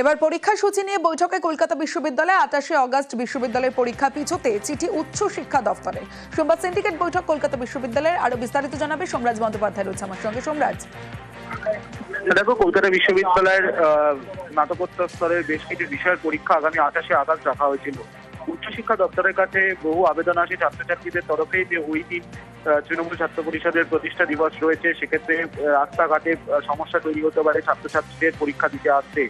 এবার পরীক্ষা সূচি নিয়ে বৈঠকে কলকাতা বিশ্ববিদ্যালয়ে 28শে অগস্ট বিশ্ববিদ্যালয়ের পরীক্ষা পিছুতে চিঠি উচ্চ শিক্ষা দফতরের। সোমবার সিন্ডিকেট বৈঠক কলকাতা বিশ্ববিদ্যালয়ের। আরো বিস্তারিত জানাবে সোমরাজ বন্দ্যোপাধ্যায় রয়েছে আমার সঙ্গে। সোমরাজ, দেখো, কলকাতা বিশ্ববিদ্যালয়ের স্নাতকোত্তর স্তরের বেশ কিছু বিষয়ের পরীক্ষা আগামী 28শে আগস্ট রাখা হয়েছিল। উচ্চশিক্ষা দপ্তরের কাছে বহু আবেদন আসে ছাত্রছাত্রীদের তরফে যে ওই দিন তৃণমূল ছাত্র পরিষদের প্রতিষ্ঠা দিবস রয়েছে, সেক্ষেত্রে রাস্তাঘাটে সমস্যা তৈরি হতে পারে ছাত্রছাত্রীদের পরীক্ষা দিতে আসতে।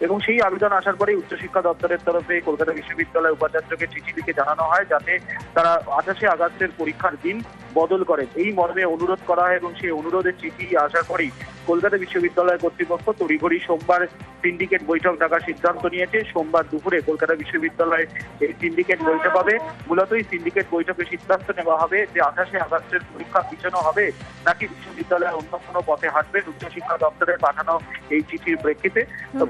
এবং সেই আবেদন আসার পরে উচ্চশিক্ষা দপ্তরের তরফে কলকাতা বিশ্ববিদ্যালয়ের উপাচার্যকে চিঠি লিখে জানানো হয় যাতে তারা 28শে আগস্টের পরীক্ষার দিন বদল করেন। এই মর্মে অনুরোধ করা হয় এবং সেই অনুরোধের চিঠি আসার পরেই কলকাতা বিশ্ববিদ্যালয় কর্তৃপক্ষ তড়িঘড়ি সোমবার সিন্ডিকেট বৈঠক ডাকার সিদ্ধান্ত নিয়েছে। সোমবার দুপুরে কলকাতা বিশ্ববিদ্যালয়ে এই সিন্ডিকেট বৈঠক হবে। মূলত এই সিন্ডিকেট বৈঠকে সিদ্ধান্ত নেওয়া হবে যে 28শে আগস্টের পরীক্ষা পিছানো হবে নাকি বিশ্ববিদ্যালয়ের অন্য কোনো পথে হাঁটবে উচ্চশিক্ষা দপ্তরের পাঠানো এই চিঠির প্রেক্ষিতে।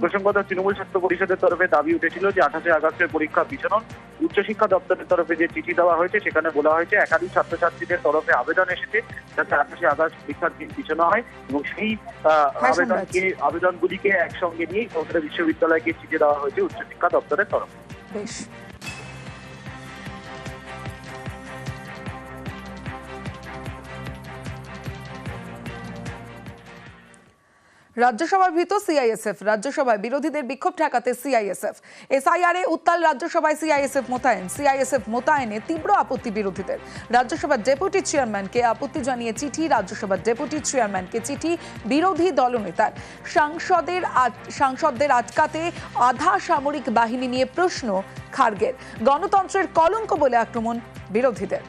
প্রসঙ্গত তৃণমূল ছাত্র পরিষদের তরফে দাবি উঠেছিল যে 28শে আগস্টের পরীক্ষা পিছানো। উচ্চশিক্ষা দপ্তরের তরফে যে চিঠি দেওয়া হয়েছে সেখানে বলা হয়েছে একাধিক ছাত্রছাত্রীদের তরফে আবেদন এসেছে যাতে 28শে আগস্ট পরীক্ষার দিন পিছানো হয় এবং সেই আবেদনগুলিকে একসঙ্গে নিয়ে কলকাতা বিশ্ববিদ্যালয়কে চিঠি দেওয়া হয়েছে উচ্চশিক্ষা দপ্তরের তরফে। রাজ্যসভার ভিতর সিআইএসএফ। রাজ্যসভায় বিরোধীদের বিক্ষোভ ঠেকাতে সিআইএসএফ। এসআইআর এ উত্তাল রাজ্যসভায় সিআইএসএফ মোতায়েন। সিআইএসএফ মোতায়েনে তীব্র আপত্তি বিরোধীদের। রাজ্যসভার ডেপুটি চেয়ারম্যানকে আপত্তি জানিয়ে চিঠি। রাজ্যসভার ডেপুটি চেয়ারম্যানকে চিঠি বিরোধী দলনেতার। সাংসদদের আটকাতে আধা সামরিক বাহিনী নিয়ে প্রশ্ন খার্গের। গণতন্ত্রের কলঙ্ক বলে আক্রমণ বিরোধীদের।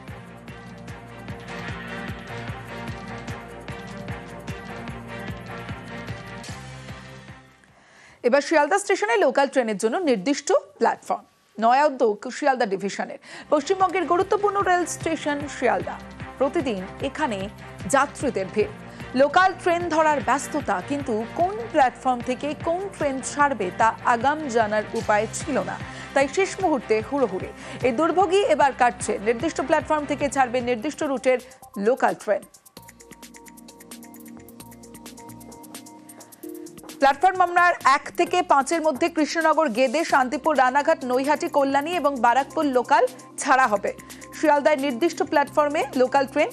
এবার শিয়ালদা স্টেশনে লোকাল ট্রেনের জন্য নির্দিষ্ট প্ল্যাটফর্ম। নয়া উদ্যোগ শিয়ালদা ডিভিশনের। পশ্চিমবঙ্গের গুরুত্বপূর্ণ রেল স্টেশন শিয়ালদা। প্রতিদিন এখানে যাত্রীদের ভিড়, লোকাল ট্রেন ধরার ব্যস্ততা, কিন্তু কোন প্ল্যাটফর্ম থেকে কোন ট্রেন ছাড়বে তা আগাম জানার উপায় ছিল না। তাই শেষ মুহূর্তে হুড়োহুড়ি। এই দুর্ভোগই এবার কাটছে। নির্দিষ্ট প্ল্যাটফর্ম থেকে ছাড়বে নির্দিষ্ট রুটের লোকাল ট্রেন। প্ল্যাটফর্ম নাম্বার 1 থেকে 5-এর মধ্যে কৃষ্ণনগর, গেদে, শান্তিপুর, রানাঘাট, নৈহাটি, কল্যাণী এবং বারাকপুর লোকাল ছাড়া হবে। শিয়ালদায় নির্দিষ্ট প্ল্যাটফর্মে লোকাল ট্রেন।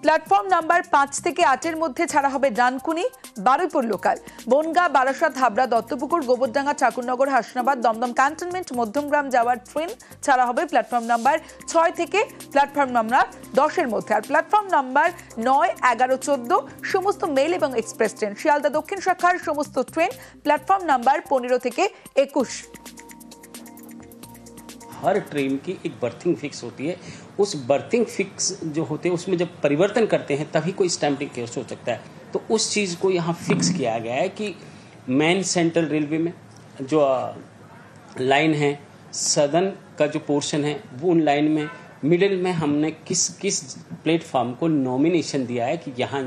প্ল্যাটফর্ম নাম্বার 5 থেকে 8-এর মধ্যে ছাড়া হবে ডানকুনি, বারুইপুর লোকাল। বনগাঁ, বারাসাত, হাবড়া, দত্তপুকুর, গোবরডাঙ্গা, ঠাকুরনগর, হাসনাবাদ, দমদম ক্যান্টনমেন্ট, মধ্যমগ্রাম যাওয়ার ট্রেন ছাড়া হবে প্ল্যাটফর্ম নাম্বার 6 থেকে প্ল্যাটফর্ম নাম্বার 10-এর মধ্যে। আর প্ল্যাটফর্ম নাম্বার 9, 11, 14 সমস্ত মেল এবং এক্সপ্রেস ট্রেন। শিয়ালদা দক্ষিণ শাখার সমস্ত ট্রেন প্ল্যাটফর্ম নাম্বার 15 থেকে 21। हर ट्रेन की एक बर्थिंग फिक्स होती है। उस बर्थिंग फिक्स जो होते हैं उसमें जब परिवर्तन करते हैं तभी कोई स्टैम्पिंग केस हो सकता है। तो उस चीज़ को यहाँ फिक्स किया गया है कि मेन सेंट्रल रेलवे में जो लाइन है, सदर्न का जो पोर्शन है वो उन लाइन में, मिडिल में हमने किस किस प्लेटफॉर्म को नॉमिनेशन दिया है कि यहाँ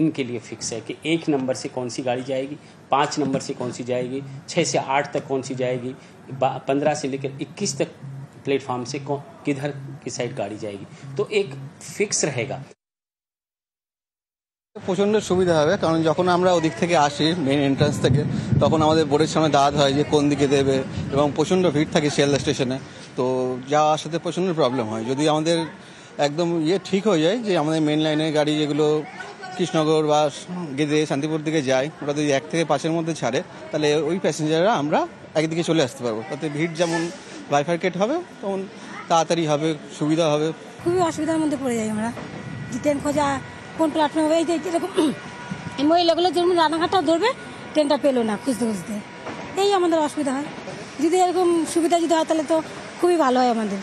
इनके लिए फिक्स है कि 1 नंबर से कौन सी गाड़ी जाएगी, 5 नंबर से कौन सी जाएगी, 6 से 8 तक कौन सी जाएगी, 15 से लेकर 21 तक प्लेटफॉर्म से किधर की साइड गाड़ी जाएगी। तो एक फिक्स रहेगा। প্রচণ্ড সুবিধা হবে, কারণ যখন আমরা ওদিক থেকে আসি মেইন এন্ট্রান্স থেকে, তখন আমাদের বোর্ডের সামনে দাঁড়াতে হয় যে কোন দিকে দেবে, এবং প্রচণ্ড ভিড় থাকে শিয়ালদা স্টেশনে। তো যাওয়া আসাতে প্রচণ্ড প্রবলেম হয়। যদি আমাদের একদম ঠিক হয়ে যায় যে আমাদের মেন লাইনের গাড়ি যেগুলো কৃষ্ণনগর বা গেদে, শান্তিপুর দিকে যায়, ওরা যদি 1 থেকে 5-এর মধ্যে ছাড়ে তাহলে ওই প্যাসেঞ্জাররা আমরা একদিকে চলে আসতে পারবো। তাতে ভিড় যেমন বাইফার্কেট হবে তখন তাড়াতাড়ি হবে, সুবিধা হবে। খুবই অসুবিধার মধ্যে পড়ে যাই আমরা। ট্রেন খোঁজা কোন প্ল্যাটফর্ম হবে, এই যেরকম এই মহিলাগুলো যেমন রানাঘাটটা ধরবে, ট্রেনটা পেলো না খুঁজতে খুঁজতে, এই আমাদের অসুবিধা হয়। যদি এরকম সুবিধা যদি হয় তাহলে তো খুবই ভালো হয় আমাদের।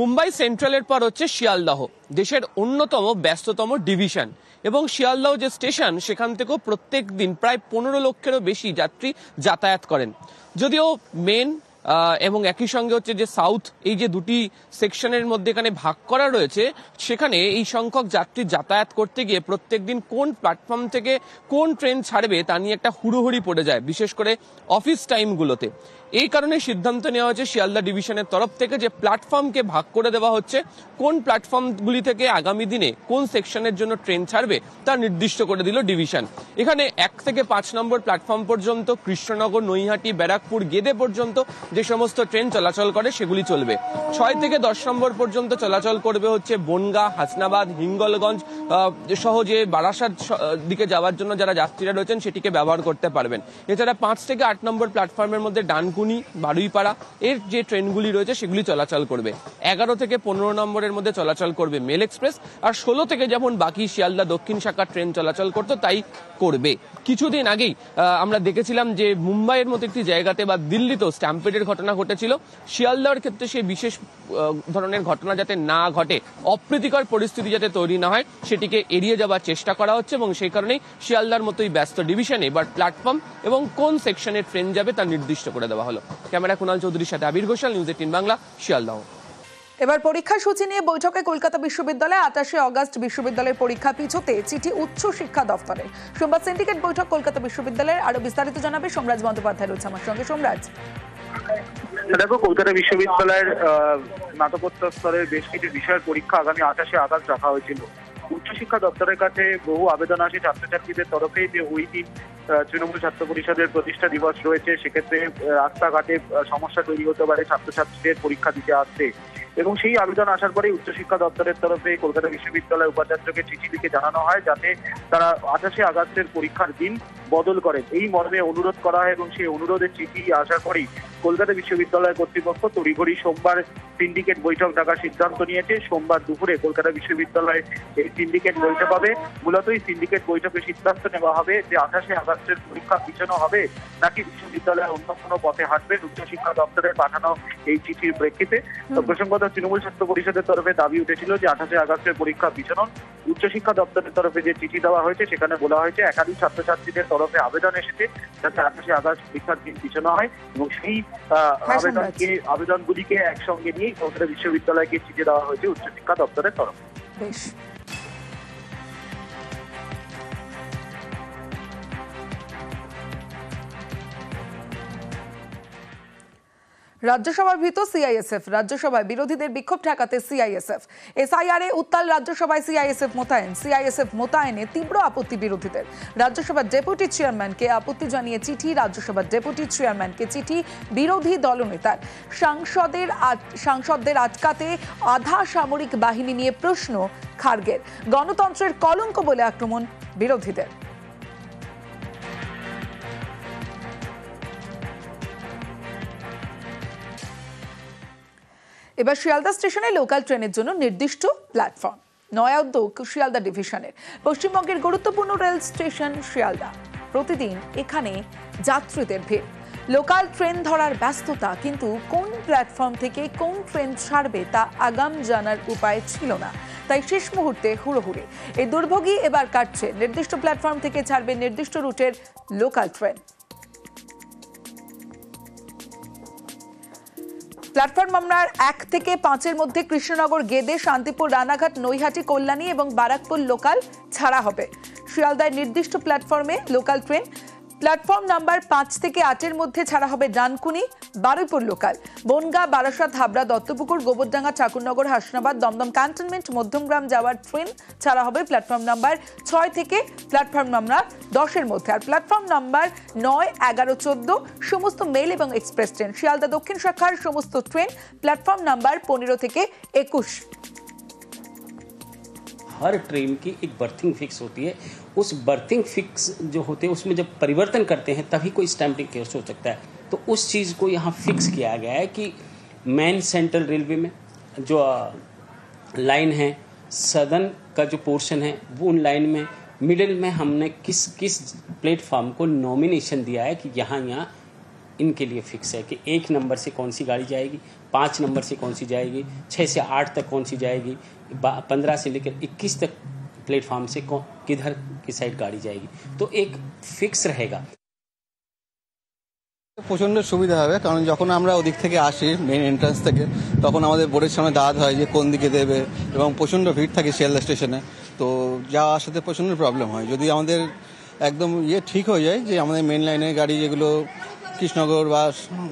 মুম্বাই সেন্ট্রালের পর হচ্ছে শিয়ালদাহ, দেশের অন্যতম ব্যস্ততম ডিভিশন। এবং শিয়ালদাহ যে স্টেশন, সেখান থেকেও প্রত্যেক দিন প্রায় 15 লক্ষেরও বেশি যাত্রী যাতায়াত করেন। যদিও মেন এবং একই সঙ্গে হচ্ছে যে সাউথ, এই যে দুটি সেকশনের মধ্যে এখানে ভাগ করা রয়েছে, সেখানে এই সংখ্যক যাত্রী যাতায়াত করতে গিয়ে প্রত্যেকদিন কোন প্ল্যাটফর্ম থেকে কোন ট্রেন ছাড়বে তা নিয়ে একটা হুড়োহুড়ি পড়ে যায়, বিশেষ করে অফিস টাইমগুলোতে। এই কারণে সিদ্ধান্ত নেওয়া হয়েছে শিয়ালদা ডিভিশনের তরফ থেকে যে প্ল্যাটফর্মকে ভাগ করে দেওয়া হচ্ছে, কোন প্ল্যাটফর্মগুলি থেকে আগামী দিনে কোন সেকশনের জন্য ট্রেন ছাড়বে তা নির্দিষ্ট করে দিল ডিভিশন। এখানে 1 থেকে 5 নম্বর প্ল্যাটফর্ম পর্যন্ত কৃষ্ণনগর, নৈহাটি, ব্যারাকপুর, গেদে পর্যন্ত যে সমস্ত ট্রেন চলাচল করে সেগুলি চলবে। 6 থেকে 10 নম্বর পর্যন্ত চলাচল করবে হচ্ছে বনগাঁ, হাসনাবাদ, হিঙ্গলগঞ্জ সহ যে বারাসাত দিকে যাওয়ার জন্য যারা যাত্রীরা রয়েছেন সেটিকে ব্যবহার করতে পারবেন। এছাড়া 5 থেকে 8 নম্বর প্ল্যাটফর্মের মধ্যে ডানকুনি, বারুইপাড়া এর যে ট্রেনগুলি রয়েছে সেগুলি চলাচল করবে। 11 থেকে 15 নম্বরের মধ্যে চলাচল করবে মেল এক্সপ্রেস, আর 16 থেকে যেমন বাকি শিয়ালদা দক্ষিণ শাখার ট্রেন চলাচল করতো তাই করবে। কিছুদিন আগেই আমরা দেখেছিলাম যে মুম্বাইয়ের মতো একটি জায়গাতে বা দিল্লিতেও স্ট্যাম্পেডের ঘটনা ঘটেছিল। শিয়ালদার ক্ষেত্রে সেই বিশেষ ধরনের ঘটনা যাতে না ঘটে, অপ্রীতিকর পরিস্থিতি যাতে তৈরি না হয়, সেটিকে এড়িয়ে যাওয়ার চেষ্টা করা হচ্ছে এবং সেই কারণেই শিয়ালদার মতোই ব্যস্ত ডিভিশনে এবার প্ল্যাটফর্ম এবং কোন সেকশনে ট্রেন যাবে তা নির্দিষ্ট করে দেওয়া হলো। ক্যামেরা কুণাল চৌধুরীর সাথে আবির ঘোষাল, নিউজ 18 বাংলা, শিয়ালদাহ। এবার পরীক্ষা সূচি নিয়ে বৈঠকে কলকাতা বিশ্ববিদ্যালয়ে 28 অগস্ট বিশ্ববিদ্যালয়ের পরীক্ষা পিছোতে চিঠি উচ্চ শিক্ষা দফতরের। সোমবার সিন্ডিকেট বৈঠক কলকাতা বিশ্ববিদ্যালয়ের। আরো বিস্তারিত জানাবে সোমরাজ বন্দ্যোপাধ্যায় রয়েছে আমার সঙ্গে। সোমরাজ, দেখো, কলকাতা বিশ্ববিদ্যালয়ের স্নাতকোত্তর স্তরের বেশ কিছু বিষয়ের পরীক্ষা আগামী 28 আগস্ট রাখা হয়েছিল। উচ্চশিক্ষা দপ্তরের কাছে বহু আবেদন আসে ছাত্রছাত্রীদের তরফে যে ওই দিন তৃণমূল ছাত্র পরিষদের প্রতিষ্ঠা দিবস রয়েছে, সেক্ষেত্রে রাস্তাঘাটে সমস্যা তৈরি হতে পারে ছাত্রছাত্রীদের পরীক্ষা দিতে আসতে। এবং সেই আবেদন আসার পরে উচ্চশিক্ষা দপ্তরের তরফে কলকাতা বিশ্ববিদ্যালয় উপাচার্যকে চিঠি লিখে জানানো হয় যাতে তারা 28 আগস্টের পরীক্ষার দিন বদল করেন, এই মর্মে অনুরোধ করা হয়। এবং সেই অনুরোধের চিঠি আসার পরেই কলকাতা বিশ্ববিদ্যালয় কর্তৃপক্ষ তড়িঘড়ি সোমবার সিন্ডিকেট বৈঠক ডাকার সিদ্ধান্ত নিয়েছে। সোমবার দুপুরে কলকাতা বিশ্ববিদ্যালয় এই সিন্ডিকেট বৈঠক হবে। মূলত এই সিন্ডিকেট বৈঠকে সিদ্ধান্ত নেওয়া হবে যে 28 আগস্টের পরীক্ষা পিছানো হবে নাকি বিশ্ববিদ্যালয় অন্য কোনো পথে হাঁটবে। উচ্চশিক্ষা দপ্তরের পাঠানো এই চিঠির প্রেক্ষিতে প্রসঙ্গত তৃণমূল ছাত্র পরিষদের তরফে দাবি উঠেছিল যে 28 আগস্টের পরীক্ষা পিছানো। উচ্চশিক্ষা দপ্তরের তরফে যে চিঠি দেওয়া হয়েছে সেখানে বলা হয়েছে একাধিক ছাত্রছাত্রীদের তরফে আবেদন এসেছে যাতে 28 আগস্ট পরীক্ষার দিন পিছানো হয় এবং সেই আবেদনগুলিকে একসঙ্গে নিয়ে কলকাতা বিশ্ববিদ্যালয়কে চিঠি দেওয়া হয়েছে উচ্চশিক্ষা দপ্তরের তরফে। বেশ। রাজ্যসভার ভীত সিআইএসএফ। রাজ্যসভায় বিরোধীদের বিক্ষোভ ঠেকাতে সিআইএসএফ। এসআইআরে উত্তাল রাজ্যসভায় সিআইএসএফ মোতায়েন। সিআইএসএফ মোতায়েনে তীব্র আপত্তি বিরোধীদের। রাজ্যসভার ডেপুটি চেয়ারম্যানকে আপত্তি জানিয়ে চিঠি। রাজ্যসভার ডেপুটি চেয়ারম্যানকে চিঠি বিরোধী দলনেতার। সাংসদদের আটকাতে আধা সামরিক বাহিনী নিয়ে প্রশ্ন খার্গের। গণতন্ত্রের কলঙ্ক বলে আক্রমণ বিরোধীদের। এবার শিয়ালদা স্টেশনে লোকাল ট্রেনের জন্য নির্দিষ্ট প্ল্যাটফর্ম। নয়া উদ্যোগ শিয়ালদা ডিভিশনের। পশ্চিমবঙ্গের গুরুত্বপূর্ণ রেল স্টেশন শিয়ালদা। প্রতিদিন এখানে যাত্রীদের ভিড়, লোকাল ট্রেন ধরার ব্যস্ততা, কিন্তু কোন প্ল্যাটফর্ম থেকে কোন ট্রেন ছাড়বে তা আগাম জানার উপায় ছিল না। তাই শেষ মুহূর্তে হুড়োহুড়ি। এই দুর্ভোগই এবার কাটছে। নির্দিষ্ট প্ল্যাটফর্ম থেকে ছাড়বে নির্দিষ্ট রুটের লোকাল ট্রেন। প্ল্যাটফর্ম নাম্বার 1 থেকে 5-এর মধ্যে কৃষ্ণনগর, গেদে, শান্তিপুর, রানাঘাট, নৈহাটি, কল্যাণী এবং বারাকপুর লোকাল ছাড়া হবে। শিয়ালদায় নির্দিষ্ট প্ল্যাটফর্মে লোকাল ট্রেন। প্ল্যাটফর্ম নাম্বার 5 থেকে 8-এর মধ্যে ছাড়া হবে ডানকুনি, বারুইপুর লোকাল, বনগাঁ, বারাসাত, হাবড়া, দত্তপুকুর, গোবরডাঙ্গা, ঠাকুরনগর, হাসনাবাদ, দমদম ক্যান্টনমেন্ট, মধ্যমগ্রাম যাওয়ার ট্রেন ছাড়া হবে প্ল্যাটফর্ম নাম্বার 6 থেকে প্ল্যাটফর্ম নাম্বার 10-এর মধ্যে। আর প্ল্যাটফর্ম নাম্বার 9, 11, 14 সমস্ত মেল এবং এক্সপ্রেস ট্রেন। শিয়ালদা দক্ষিণ শাখার সমস্ত ট্রেন প্ল্যাটফর্ম নাম্বার 15 থেকে 21। हर ट्रेन की एक बर्थिंग फिक्स होती है। उस बर्थिंग फिक्स जो होते हैं उसमें जब परिवर्तन करते हैं तभी कोई स्टैम्पिंग केस हो सकता है। तो उस चीज़ को यहाँ फिक्स किया गया है कि मेन सेंट्रल रेलवे में जो लाइन है, सदर्न का जो पोर्शन है वो उन लाइन में, मिडिल में हमने किस किस प्लेटफॉर्म को नॉमिनेशन दिया है कि यहाँ इनके लिए फिक्स है कि 1 नंबर से कौन सी गाड़ी जाएगी, 5 नंबर से कौन सी जाएगी, 6 से 8 तक कौन सी जाएगी, 15 से लेकर 21 तक प्लेटफॉर्म से किधर की साइड गाड़ी जाएगी। तो एक फिक्स रहेगा। প্রচণ্ড সুবিধা হবে, কারণ যখন আমরা ওদিক থেকে আসি মেইন এন্ট্রান্স থেকে, তখন আমাদের বোর্ডের সামনে দাঁড়াতে হয় যে কোন দিকে দেবে, এবং প্রচণ্ড ভিড় থাকে শিয়ালদা স্টেশনে। তো যাওয়া আসাতে প্রচণ্ড প্রবলেম হয়। যদি আমাদের একদম ঠিক হয়ে যায় যে আমাদের মেন লাইনের গাড়ি যেগুলো কৃষ্ণনগর বা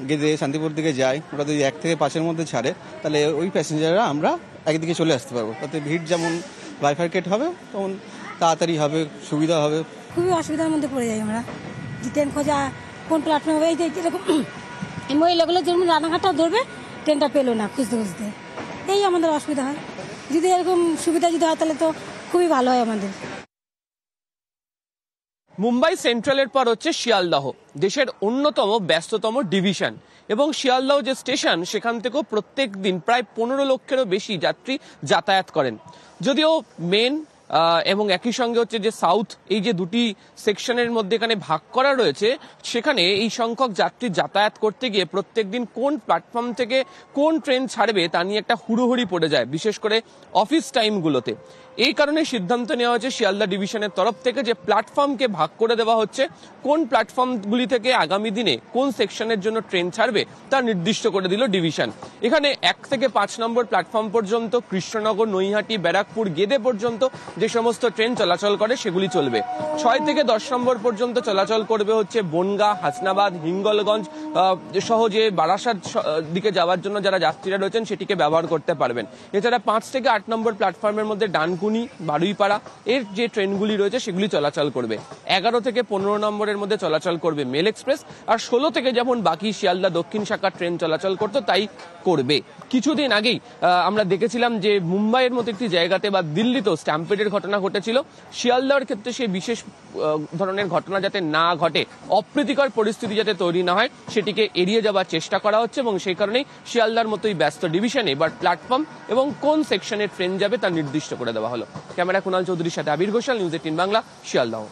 গেদে শান্তিপুর দিকে যায়, ওটা যদি 1 থেকে 5-এর মধ্যে ছাড়ে, তাহলে ওই প্যাসেঞ্জাররা আমরা একদিকে চলে আসতে পারবো। তাতে ভিড় যেমন বাইফার্কেট হবে, তখন তাড়াতাড়ি হবে, সুবিধা হবে। খুবই অসুবিধার মধ্যে পড়ে যাই আমরা, যে ট্রেন খোঁজা কোন প্ল্যাটফর্মে হবে, এই যে এরকম এই মহিলাগুলো যেমন রানাঘাটটা ধরবে, ট্রেনটা পেলো না খুঁজতে খুঁজতে, এই আমাদের অসুবিধা হয়। যদি এরকম সুবিধা যদি হয় তাহলে তো খুবই ভালো হয় আমাদের। মুম্বাই সেন্ট্রালের পর হচ্ছে শিয়ালদহ, দেশের অন্যতম ব্যস্ততম ডিভিশন, এবং শিয়ালদহ যে স্টেশন সেখান থেকেও প্রত্যেক দিন প্রায় 15 লক্ষেরও বেশি যাত্রী যাতায়াত করেন। যদিও মেন এবং একই সঙ্গে হচ্ছে যে সাউথ, এই যে দুটি সেকশনের মধ্যে এখানে ভাগ করা রয়েছে, সেখানে এই সংখ্যক যাত্রী যাতায়াত করতে গিয়ে প্রত্যেক দিন কোন প্ল্যাটফর্ম থেকে কোন ট্রেন ছাড়বে তা নিয়ে একটা হুড়োহুড়ি পড়ে যায়, বিশেষ করে অফিস টাইমগুলোতে। এই কারণে সিদ্ধান্ত নেওয়া হয়েছে শিয়ালদা ডিভিশনের তরফ থেকে যে প্ল্যাটফর্মকে ভাগ করে দেওয়া হচ্ছে, কোন প্ল্যাটফর্মগুলি থেকে আগামী দিনে কোন সেকশনের জন্য ট্রেন ছাড়বে তা নির্দিষ্ট করে দিল ডিভিশন। এখানে 1 থেকে 5 নম্বর প্ল্যাটফর্ম পর্যন্ত কৃষ্ণনগর, নৈহাটি, ব্যারাকপুর, গেদে পর্যন্ত যে সমস্ত ট্রেন চলাচল করে সেগুলি চলবে। 6 থেকে 10 নম্বর পর্যন্ত চলাচল করবে হচ্ছে বনগাঁ, হাসনাবাদ, হিঙ্গলগঞ্জ সহ যে বারাসাত দিকে যাওয়ার জন্য যারা যাত্রীরা রয়েছেন সেটিকে ব্যবহার করতে পারবেন। এছাড়া 5 থেকে 8 নম্বর প্ল্যাটফর্মের মধ্যে ডানকুনি, বারুইপাড়া এর যে ট্রেনগুলি রয়েছে সেগুলি চলাচল করবে। 11 থেকে 15 নম্বরের মধ্যে চলাচল করবে মেল এক্সপ্রেস, আর 16 থেকে যেমন বাকি শিয়ালদা দক্ষিণ শাখার ট্রেন চলাচল করতো তাই করবে। কিছুদিন আগেই আমরা দেখেছিলাম যে মুম্বাইয়ের মতো একটি জায়গাতে বা দিল্লিতেও স্ট্যাম্পেডের ঘটনা ঘটেছিল। শিয়ালদার ক্ষেত্রে সেই বিশেষ ধরনের ঘটনা যাতে না ঘটে, অপ্রীতিকর পরিস্থিতি যাতে তৈরি না হয়, সেটিকে এড়িয়ে যাওয়ার চেষ্টা করা হচ্ছে, এবং সেই কারণেই শিয়ালদার মতোই ব্যস্ত ডিভিশনে এবার প্ল্যাটফর্ম এবং কোন সেকশনে ট্রেন যাবে তা নির্দিষ্ট করে দেওয়া হলো। ক্যামেরা কুণাল চৌধুরীর সাথে আবির ঘোষাল, নিউজ 18 বাংলা, শিয়ালদহ।